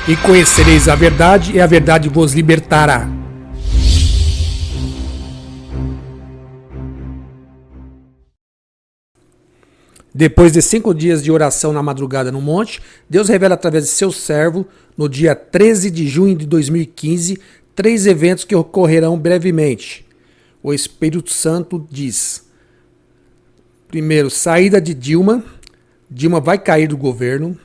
E conhecereis a verdade, e a verdade vos libertará. Depois de 5 dias de oração na madrugada no monte, Deus revela através de seu servo, no dia 13 de junho de 2015, 3 eventos que ocorrerão brevemente. O Espírito Santo diz: primeiro, saída de Dilma. Dilma vai cair do governo.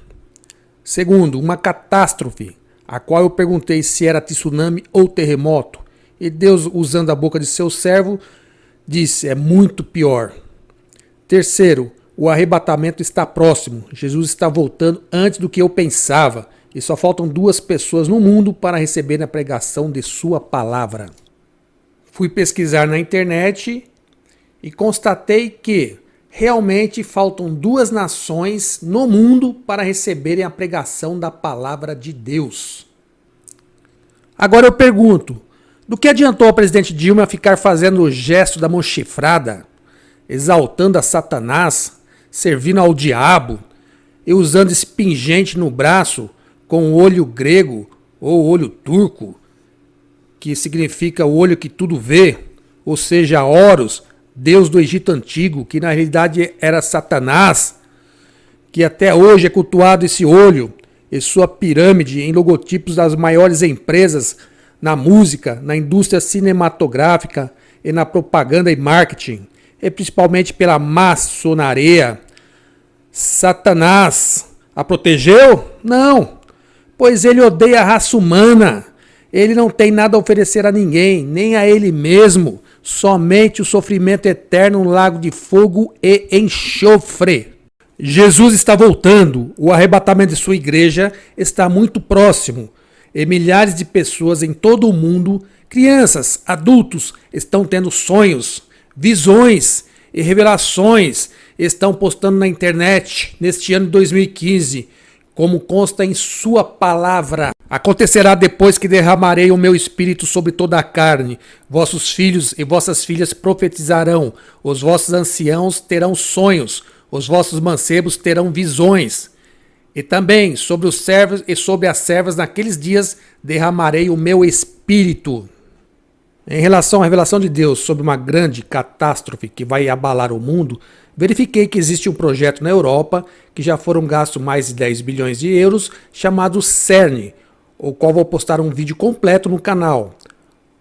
Segundo, uma catástrofe, a qual eu perguntei se era tsunami ou terremoto. E Deus, usando a boca de seu servo, disse: é muito pior. Terceiro, o arrebatamento está próximo. Jesus está voltando antes do que eu pensava. E só faltam 2 pessoas no mundo para receber a pregação de sua palavra. Fui pesquisar na internet e constatei que realmente faltam 2 nações no mundo para receberem a pregação da palavra de Deus. Agora eu pergunto, do que adiantou a presidente Dilma ficar fazendo o gesto da mão chifrada, exaltando a Satanás, servindo ao diabo e usando esse pingente no braço com o olho grego ou olho turco, que significa o olho que tudo vê, ou seja, Horus, deus do Egito Antigo, que na realidade era Satanás, que até hoje é cultuado esse olho e sua pirâmide em logotipos das maiores empresas na música, na indústria cinematográfica e na propaganda e marketing, e principalmente pela maçonaria. Satanás a protegeu? Não, pois ele odeia a raça humana. Ele não tem nada a oferecer a ninguém, nem a ele mesmo, somente o sofrimento eterno no lago de fogo e enxofre. Jesus está voltando, o arrebatamento de sua igreja está muito próximo, e milhares de pessoas em todo o mundo, crianças, adultos, estão tendo sonhos, visões e revelações, estão postando na internet neste ano de 2015, como consta em sua palavra. Acontecerá depois que derramarei o meu espírito sobre toda a carne. Vossos filhos e vossas filhas profetizarão, os vossos anciãos terão sonhos, os vossos mancebos terão visões. E também sobre os servos e sobre as servas naqueles dias derramarei o meu espírito. Em relação à revelação de Deus sobre uma grande catástrofe que vai abalar o mundo, verifiquei que existe um projeto na Europa que já foram gastos mais de 10 bilhões de euros, chamado CERN, o qual vou postar um vídeo completo no canal,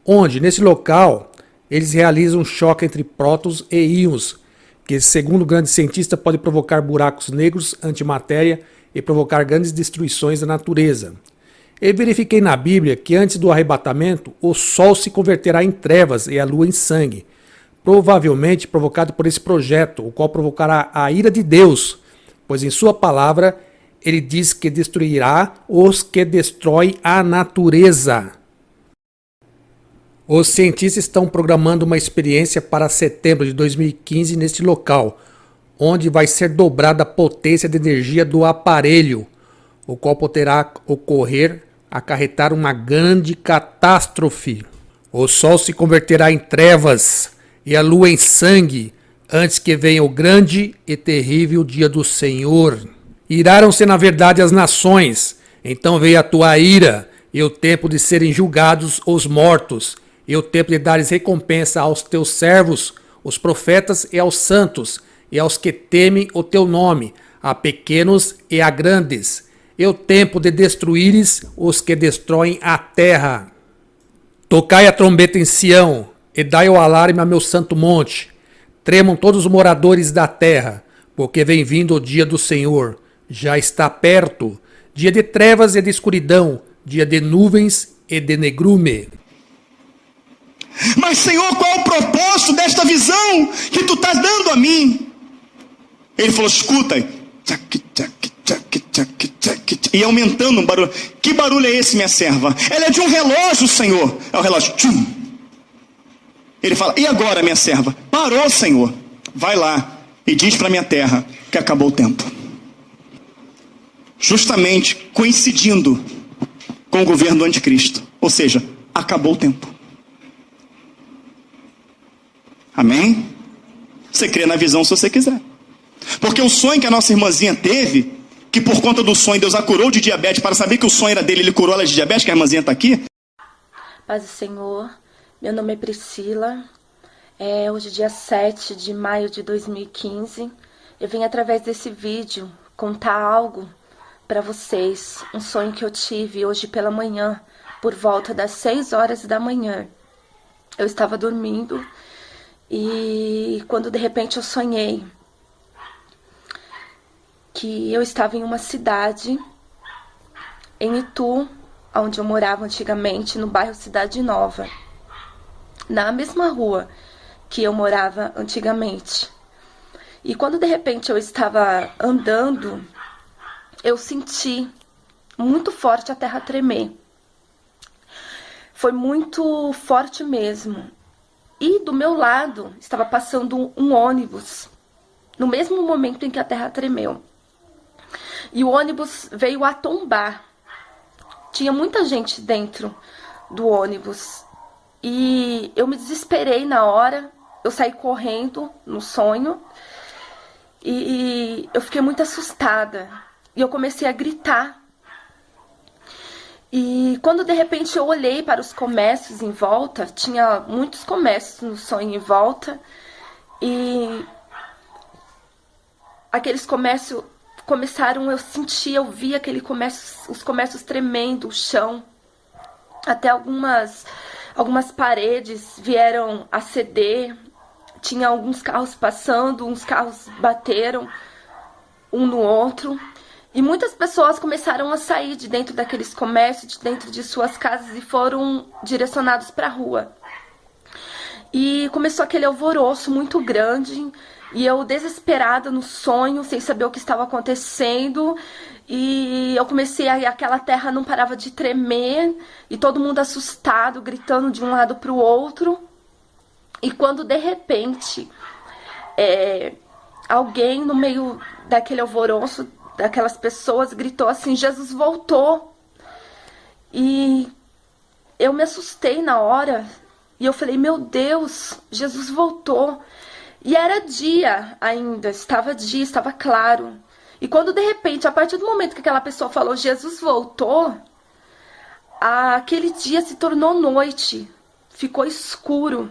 onde, nesse local, eles realizam um choque entre prótons e íons, que, segundo o grande cientista, pode provocar buracos negros, antimatéria e provocar grandes destruições da natureza. E verifiquei na Bíblia que antes do arrebatamento, o sol se converterá em trevas e a lua em sangue, provavelmente provocado por esse projeto, o qual provocará a ira de Deus, pois em sua palavra ele diz que destruirá os que destroem a natureza. Os cientistas estão programando uma experiência para setembro de 2015 neste local, onde vai ser dobrada a potência de energia do aparelho, o qual poderá acarretar uma grande catástrofe. O sol se converterá em trevas e a lua em sangue, antes que venha o grande e terrível dia do Senhor. Iraram-se na verdade as nações, então veio a tua ira, e o tempo de serem julgados os mortos, e o tempo de dares recompensa aos teus servos, os profetas e aos santos, e aos que temem o teu nome, a pequenos e a grandes, e o tempo de destruíres os que destroem a terra. Tocai a trombeta em Sião, e dai o alarme a meu santo monte. Tremam todos os moradores da terra, porque vem vindo o dia do Senhor. Já está perto, dia de trevas e de escuridão, dia de nuvens e de negrume. Mas, Senhor, qual é o propósito desta visão que tu estás dando a mim? Ele falou, escuta, e aumentando um barulho. Que barulho é esse, minha serva? Ela é de um relógio, Senhor. É o relógio. Tchum. Ele fala, e agora, minha serva? Parou, Senhor. Vai lá e diz para minha terra que acabou o tempo. Justamente coincidindo com o governo do anticristo. Ou seja, acabou o tempo. Amém? Você crê na visão se você quiser. Porque o sonho que a nossa irmãzinha teve, que por conta do sonho Deus a curou de diabetes, para saber que o sonho era dele, ele curou ela de diabetes, que a irmãzinha está aqui? Paz do Senhor, meu nome é Priscila, hoje dia 7 de maio de 2015, eu vim através desse vídeo contar algo para vocês, um sonho que eu tive hoje pela manhã, por volta das 6 horas da manhã. Eu estava dormindo e quando de repente eu sonhei que eu estava em uma cidade, em Itu, onde eu morava antigamente, no bairro Cidade Nova, na mesma rua que eu morava antigamente. E quando de repente eu estava andando, eu senti muito forte a terra tremer. Foi muito forte mesmo. E do meu lado estava passando um ônibus, no mesmo momento em que a terra tremeu. E o ônibus veio a tombar. Tinha muita gente dentro do ônibus. E eu me desesperei na hora. Eu saí correndo no sonho. E eu fiquei muito assustada. E eu comecei a gritar. E quando de repente eu olhei para os comércios em volta, tinha muitos comércios no sonho em volta. E aqueles comércios começaram, eu vi os comércios tremendo, o chão. Até algumas paredes vieram a ceder. Tinha alguns carros passando, uns carros bateram um no outro. E muitas pessoas começaram a sair de dentro daqueles comércios, de dentro de suas casas e foram direcionados para a rua. E começou aquele alvoroço muito grande. E eu desesperada no sonho, sem saber o que estava acontecendo. E eu aquela terra não parava de tremer. E todo mundo assustado, gritando de um lado para o outro. E quando de repente, alguém no meio daquele alvoroço, daquelas pessoas, gritou assim: Jesus voltou. E eu me assustei na hora. E eu falei: meu Deus, Jesus voltou. E era dia ainda, estava claro. E quando de repente, a partir do momento que aquela pessoa falou Jesus voltou, aquele dia se tornou noite, ficou escuro.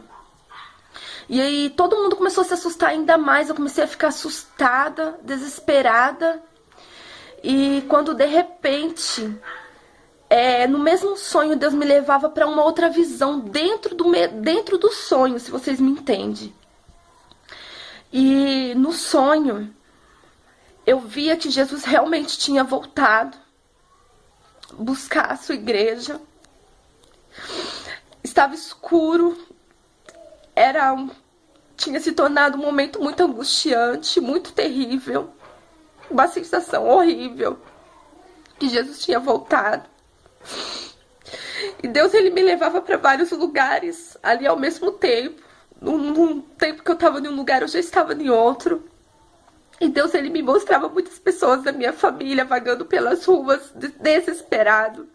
E aí todo mundo começou a se assustar ainda mais, eu comecei a ficar assustada, desesperada. E quando de repente, no mesmo sonho, Deus me levava para uma outra visão dentro do sonho, se vocês me entendem. E no sonho, eu via que Jesus realmente tinha voltado buscar a sua igreja. Estava escuro, tinha se tornado um momento muito angustiante, muito terrível, uma sensação horrível, que Jesus tinha voltado. E Deus, ele me levava para vários lugares ali ao mesmo tempo. Num tempo que eu estava em um lugar, eu já estava em outro. E Deus, ele me mostrava muitas pessoas da minha família vagando pelas ruas, desesperado.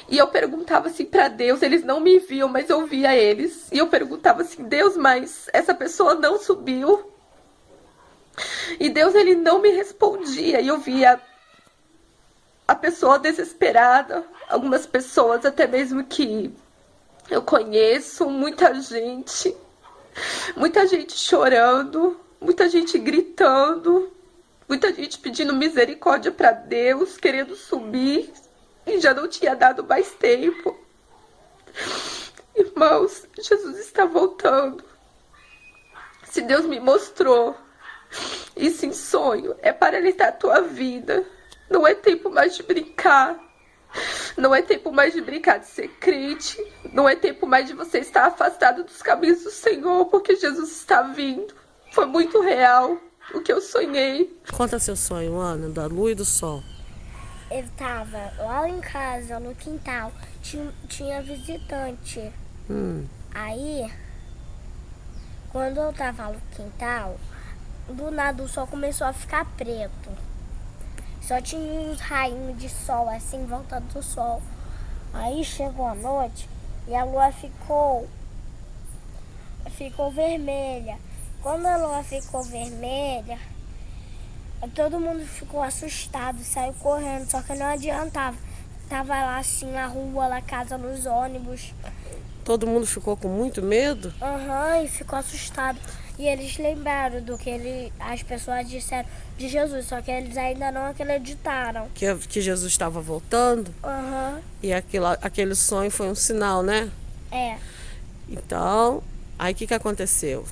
E eu perguntava assim para Deus, eles não me viam, mas eu via eles. E eu perguntava assim: Deus, mas essa pessoa não subiu? E Deus, ele não me respondia. E eu via a pessoa desesperada, algumas pessoas até mesmo que eu conheço, muita gente chorando, muita gente gritando, muita gente pedindo misericórdia para Deus, querendo subir, e já não tinha dado mais tempo. Irmãos, Jesus está voltando. Se Deus me mostrou isso em sonho, é para alertar a tua vida. Não é tempo mais de brincar. Não é tempo mais de brincar de ser crente. Não é tempo mais de você estar afastado dos caminhos do Senhor, porque Jesus está vindo. Foi muito real o que eu sonhei. Conta seu sonho, Ana, da lua e do sol. Eu tava lá em casa, no quintal, tinha visitante. Aí, quando eu tava no quintal, do nada o sol começou a ficar preto. Só tinha uns rainhos de sol assim, em volta do sol. Aí chegou a noite e a lua ficou vermelha. Quando a lua ficou vermelha, Todo mundo ficou assustado, saiu correndo, só que não adiantava. Tava lá assim na rua, na casa, nos ônibus. Todo mundo ficou com muito medo? E ficou assustado. E eles lembraram do que as pessoas disseram de Jesus, só que eles ainda não acreditaram. Que Jesus estava voltando? E aquele sonho foi um sinal, né? É. Então, aí o que aconteceu?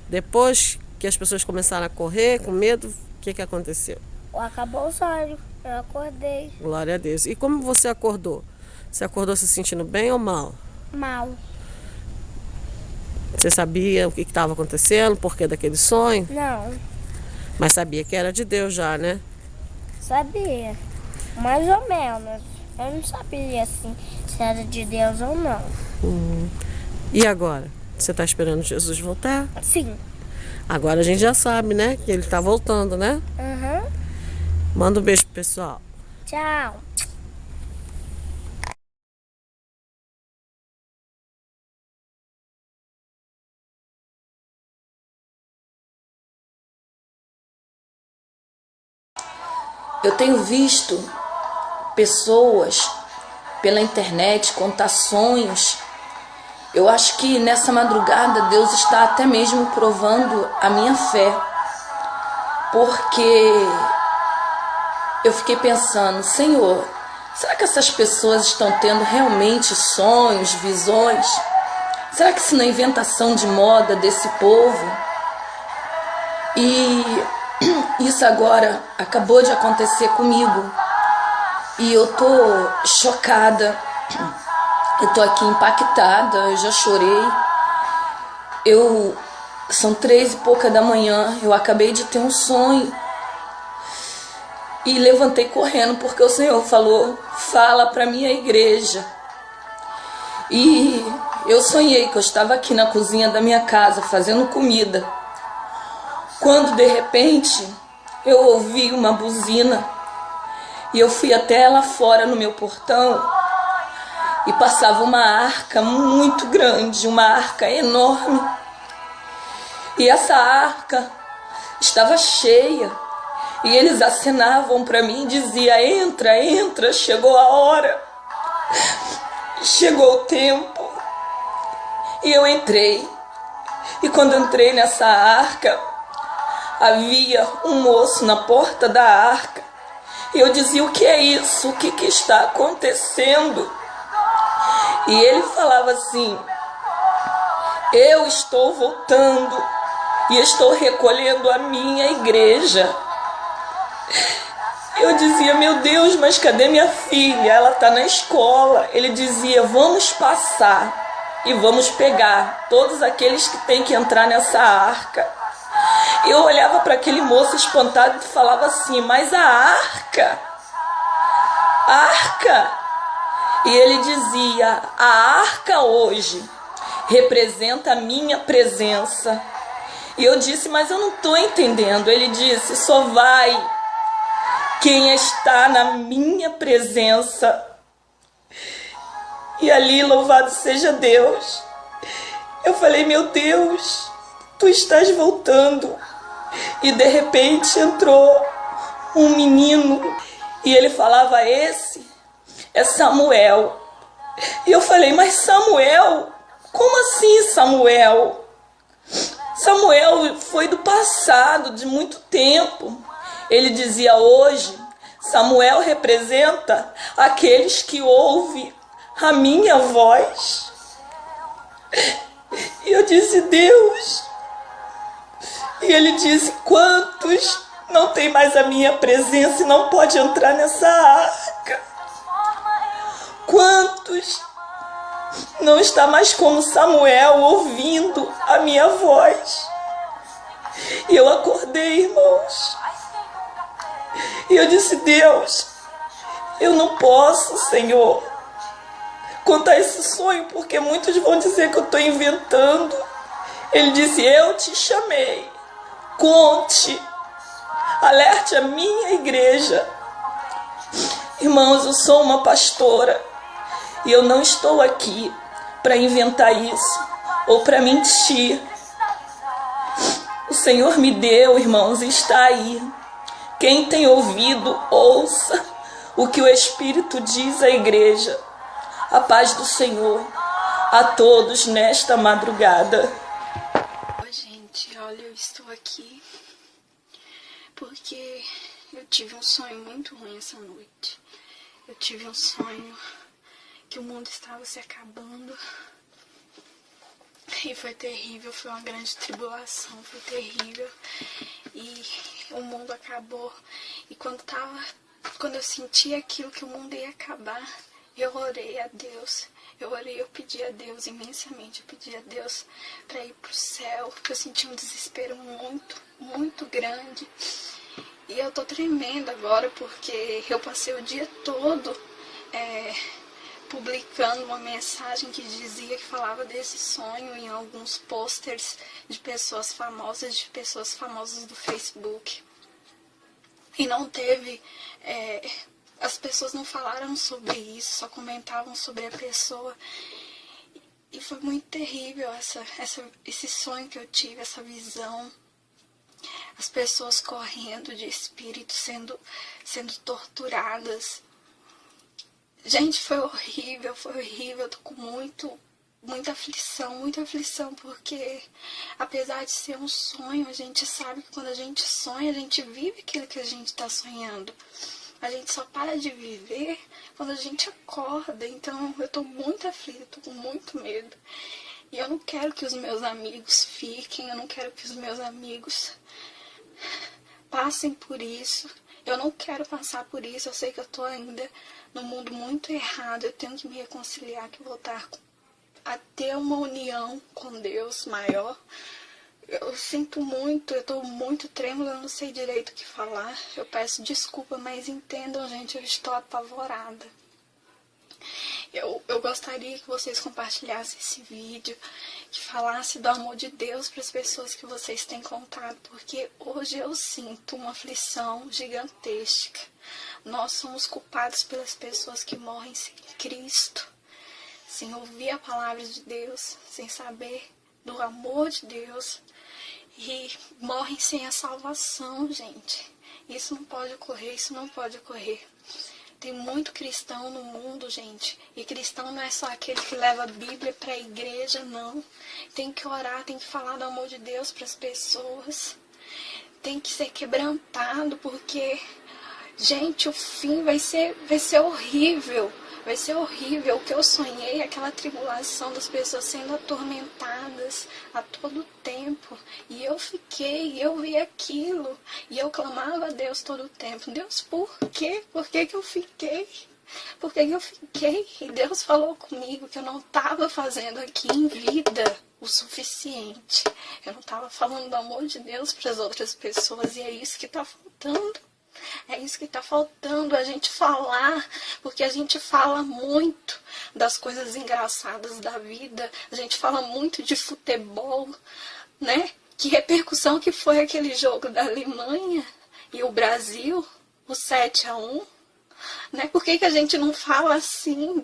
Depois que as pessoas começaram a correr com medo, o que aconteceu? Acabou o sonho, eu acordei. Glória a Deus. E como você acordou? Você acordou se sentindo bem ou mal? Mal. Você sabia o que estava acontecendo, o porquê daquele sonho? Não. Mas sabia que era de Deus já, né? Sabia. Mais ou menos. Eu não sabia assim se era de Deus ou não. E agora? Você está esperando Jesus voltar? Sim. Agora a gente já sabe, né? Que ele está voltando, né? Manda um beijo pro pessoal. Tchau. Eu tenho visto pessoas pela internet contar sonhos. Eu acho que nessa madrugada Deus está até mesmo provando a minha fé. Porque eu fiquei pensando, Senhor, será que essas pessoas estão tendo realmente sonhos, visões? Será que isso não é inventação de moda desse povo? E isso agora acabou de acontecer comigo. E eu tô chocada. Eu tô aqui impactada, eu já chorei. São 3 e pouca da manhã, eu acabei de ter um sonho. E levantei correndo porque o Senhor falou, fala para minha igreja. E eu sonhei que eu estava aqui na cozinha da minha casa fazendo comida. Quando de repente eu ouvi uma buzina e eu fui até lá fora no meu portão e passava uma arca muito grande, uma arca enorme. E essa arca estava cheia e eles acenavam para mim e diziam, entra, entra, chegou a hora, chegou o tempo. E eu entrei. E quando entrei nessa arca, havia um moço na porta da arca. E eu dizia, o que é isso? O que está acontecendo? E ele falava assim, eu estou voltando e estou recolhendo a minha igreja. Eu dizia, meu Deus, mas cadê minha filha? Ela está na escola. Ele dizia, vamos passar e vamos pegar todos aqueles que têm que entrar nessa arca. Eu olhava para aquele moço espantado e falava assim, mas a arca? A arca? E ele dizia, a arca hoje representa a minha presença. E eu disse, mas eu não estou entendendo. Ele disse, só vai quem está na minha presença. E ali, louvado seja Deus, eu falei, meu Deus, tu estás voltando. E de repente entrou um menino e ele falava, esse é Samuel. E eu falei, mas Samuel? Como assim Samuel? Samuel foi do passado, de muito tempo. Ele dizia, hoje, Samuel representa aqueles que ouvem a minha voz. E eu disse, Deus. E ele disse, quantos não tem mais a minha presença e não pode entrar nessa arca? Quantos não está mais como Samuel ouvindo a minha voz? E eu acordei, irmãos. E eu disse, Deus, eu não posso, Senhor, contar esse sonho, porque muitos vão dizer que eu estou inventando. Ele disse, eu te chamei, conte, alerte a minha igreja. Irmãos, eu sou uma pastora e eu não estou aqui para inventar isso ou para mentir. O Senhor me deu, irmãos, e está aí. Quem tem ouvido, ouça o que o Espírito diz à igreja. A paz do Senhor a todos nesta madrugada. Oi, gente, olha, eu estou aqui porque eu tive um sonho muito ruim essa noite. Eu tive um sonho que o mundo estava se acabando e foi terrível, foi uma grande tribulação, foi terrível e o mundo acabou. E quando eu senti aquilo que o mundo ia acabar, eu orei a Deus. Eu pedi a Deus imensamente, eu pedi a Deus para ir pro céu, porque eu senti um desespero muito, muito grande. E eu tô tremendo agora porque eu passei o dia todo publicando uma mensagem que dizia, que falava desse sonho em alguns posters de pessoas famosas do Facebook. E não teve... as pessoas não falaram sobre isso, só comentavam sobre a pessoa. E foi muito terrível esse sonho que eu tive, essa visão. As pessoas correndo de espírito, sendo torturadas. Gente, foi horrível, eu tô com muita aflição, porque apesar de ser um sonho, a gente sabe que quando a gente sonha, a gente vive aquilo que a gente está sonhando. A gente só para de viver quando a gente acorda. Então eu tô muito aflita, eu tô com muito medo. E eu não quero que os meus amigos fiquem, eu não quero que os meus amigos passem por isso. Eu não quero passar por isso, eu sei que eu tô ainda num mundo muito errado. Eu tenho que me reconciliar, que voltar a ter uma união com Deus maior. Eu sinto muito, eu tô muito trêmula, eu não sei direito o que falar. Eu peço desculpa, mas entendam, gente, eu estou apavorada. Eu gostaria que vocês compartilhassem esse vídeo, que falasse do amor de Deus para as pessoas que vocês têm contato, porque hoje eu sinto uma aflição gigantesca. Nós somos culpados pelas pessoas que morrem sem Cristo, sem ouvir a palavra de Deus, sem saber do amor de Deus, e morrem sem a salvação, gente. Isso não pode ocorrer, Tem muito cristão no mundo, gente. E cristão não é só aquele que leva a Bíblia para a igreja, não. Tem que orar, tem que falar do amor de Deus para as pessoas. Tem que ser quebrantado, porque, gente, o fim vai ser horrível. Vai ser horrível. O que eu sonhei, aquela tribulação das pessoas sendo atormentadas a todo tempo. E eu vi aquilo. E eu clamava a Deus todo o tempo. Deus, por quê? Por que que eu fiquei? Por que que eu fiquei? E Deus falou comigo que eu não estava fazendo aqui em vida o suficiente. Eu não estava falando do amor de Deus para as outras pessoas. E é isso que está faltando. É isso que está faltando, a gente falar, porque a gente fala muito das coisas engraçadas da vida, a gente fala muito de futebol, né? Que repercussão que foi aquele jogo da Alemanha e o Brasil, o 7-1, né? Por que que a gente não fala assim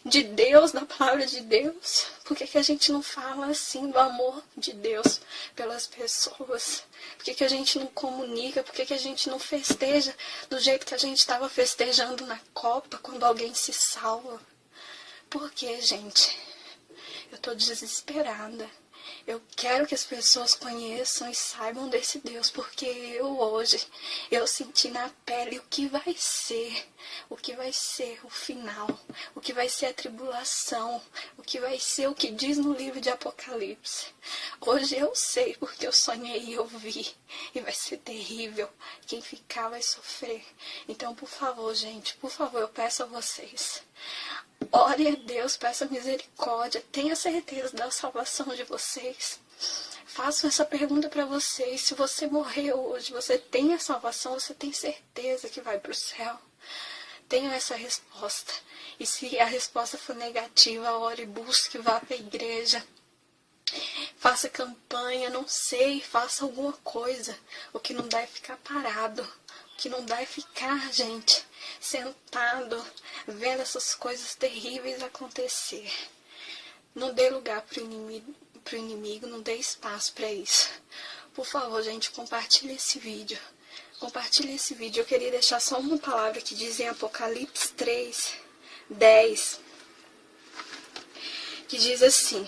de Deus, da palavra de Deus? Por que que a gente não fala assim do amor de Deus pelas pessoas? Por que que a gente não comunica? Por que que a gente não festeja do jeito que a gente estava festejando na Copa, quando alguém se salva? Por que, gente? Eu tô desesperada. Eu quero que as pessoas conheçam e saibam desse Deus, porque eu senti na pele o que vai ser o final, o que vai ser a tribulação, o que vai ser o que diz no livro de Apocalipse. Hoje eu sei, porque eu sonhei e eu vi, e vai ser terrível. Quem ficar vai sofrer. Então, por favor, gente, por favor, eu peço a vocês, ore a Deus, peça misericórdia, tenha certeza da salvação de vocês. Faço essa pergunta para vocês: se você morreu hoje, você tem a salvação, você tem certeza que vai para o céu? Tenha essa resposta. E se a resposta for negativa, ore, busque, vá para a igreja. Faça campanha, não sei, faça alguma coisa. O que não dá é ficar parado. O que não dá é ficar, gente, sentado, vendo essas coisas terríveis acontecer. Não dê lugar para o inimigo, não dê espaço para isso. Por favor, gente, compartilhe esse vídeo. Compartilhe esse vídeo. Eu queria deixar só uma palavra que diz em Apocalipse 3, 10, que diz assim: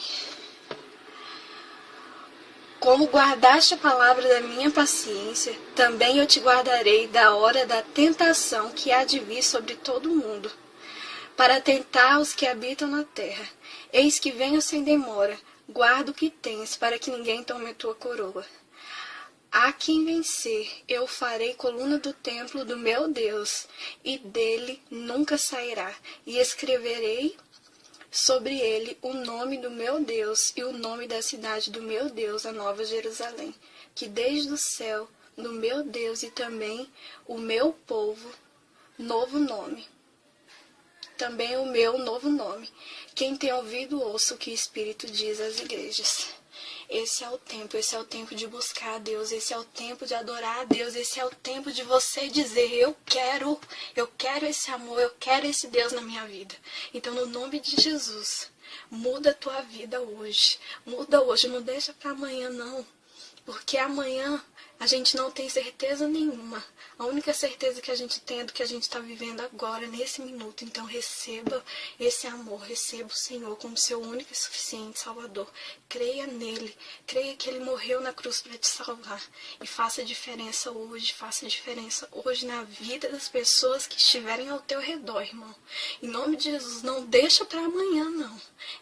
como guardaste a palavra da minha paciência, também eu te guardarei da hora da tentação que há de vir sobre todo o mundo, para tentar os que habitam na terra. Eis que venho sem demora, guarda o que tens, para que ninguém tome a tua coroa. A quem vencer, eu farei coluna do templo do meu Deus, e dele nunca sairá, e escreverei sobre ele o nome do meu Deus e o nome da cidade do meu Deus, a Nova Jerusalém, que desde o céu do meu Deus e também o meu povo, novo nome. Também o meu novo nome. Quem tem ouvido, ouça o que o Espírito diz às igrejas. Esse é o tempo de buscar a Deus, esse é o tempo de adorar a Deus, esse é o tempo de você dizer, eu quero esse amor, eu quero esse Deus na minha vida. Então, no nome de Jesus, muda a tua vida hoje, não deixa para amanhã não, porque amanhã a gente não tem certeza nenhuma. A única certeza que a gente tem é do que a gente está vivendo agora, nesse minuto. Então receba esse amor, receba o Senhor como seu único e suficiente Salvador. Creia nele, creia que ele morreu na cruz para te salvar. E faça diferença hoje na vida das pessoas que estiverem ao teu redor, irmão. Em nome de Jesus, não deixa para amanhã, não.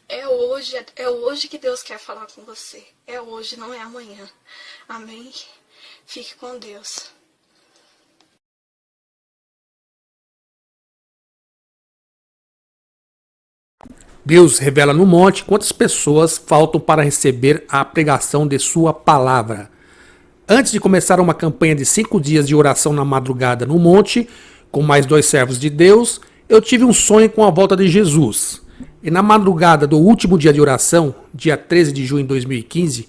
É hoje que Deus quer falar com você. É hoje, não é amanhã. Amém? Fique com Deus. Deus revela no monte quantas pessoas faltam para receber a pregação de sua palavra. Antes de começar uma campanha de 5 dias de oração na madrugada no monte, com mais 2 servos de Deus, eu tive um sonho com a volta de Jesus. E na madrugada do último dia de oração, dia 13 de junho de 2015,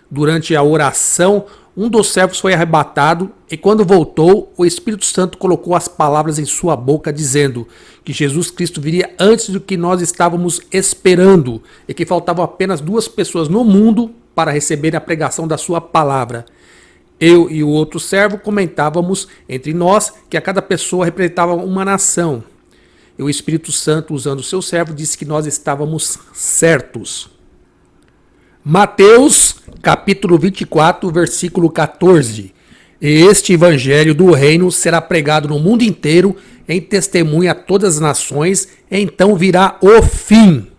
durante a oração, um dos servos foi arrebatado e quando voltou, o Espírito Santo colocou as palavras em sua boca dizendo que Jesus Cristo viria antes do que nós estávamos esperando e que faltavam apenas 2 pessoas no mundo para receber a pregação da sua palavra. Eu e o outro servo comentávamos entre nós que a cada pessoa representava uma nação. E o Espírito Santo, usando o seu servo, disse que nós estávamos certos. Mateus, capítulo 24, versículo 14. Este evangelho do reino será pregado no mundo inteiro em testemunha a todas as nações, então virá o fim.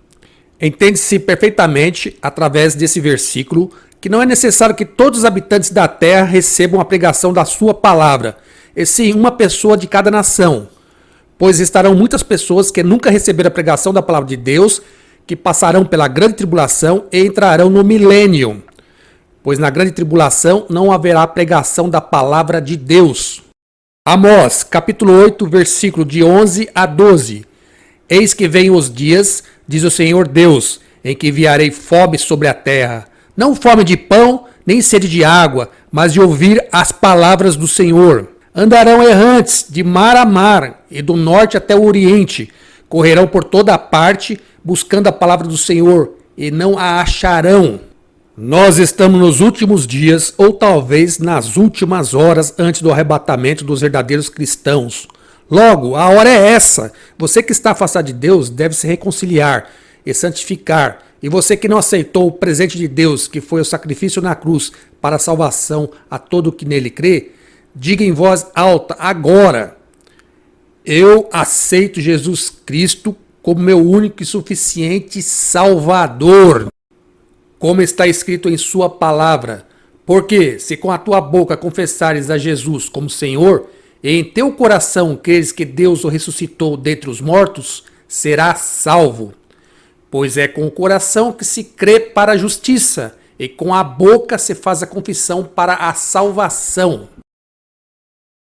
Entende-se perfeitamente, através desse versículo, que não é necessário que todos os habitantes da terra recebam a pregação da sua palavra, e sim uma pessoa de cada nação. Pois estarão muitas pessoas que nunca receberam a pregação da palavra de Deus, que passarão pela grande tribulação e entrarão no milênio. Pois na grande tribulação não haverá pregação da palavra de Deus. Amós, capítulo 8, versículo de 11 a 12. Eis que vêm os dias, diz o Senhor Deus, em que enviarei fome sobre a terra. Não fome de pão, nem sede de água, mas de ouvir as palavras do Senhor. Andarão errantes de mar a mar e do norte até o oriente. Correrão por toda a parte, buscando a palavra do Senhor, e não a acharão. Nós estamos nos últimos dias, ou talvez nas últimas horas antes do arrebatamento dos verdadeiros cristãos. Logo, a hora é essa. Você que está afastado de Deus deve se reconciliar e santificar. E você que não aceitou o presente de Deus, que foi o sacrifício na cruz para a salvação a todo o que nele crê, diga em voz alta agora: eu aceito Jesus Cristo como meu único e suficiente Salvador, como está escrito em sua palavra. Porque se com a tua boca confessares a Jesus como Senhor, e em teu coração creres que Deus o ressuscitou dentre os mortos, serás salvo. Pois é com o coração que se crê para a justiça, e com a boca se faz a confissão para a salvação.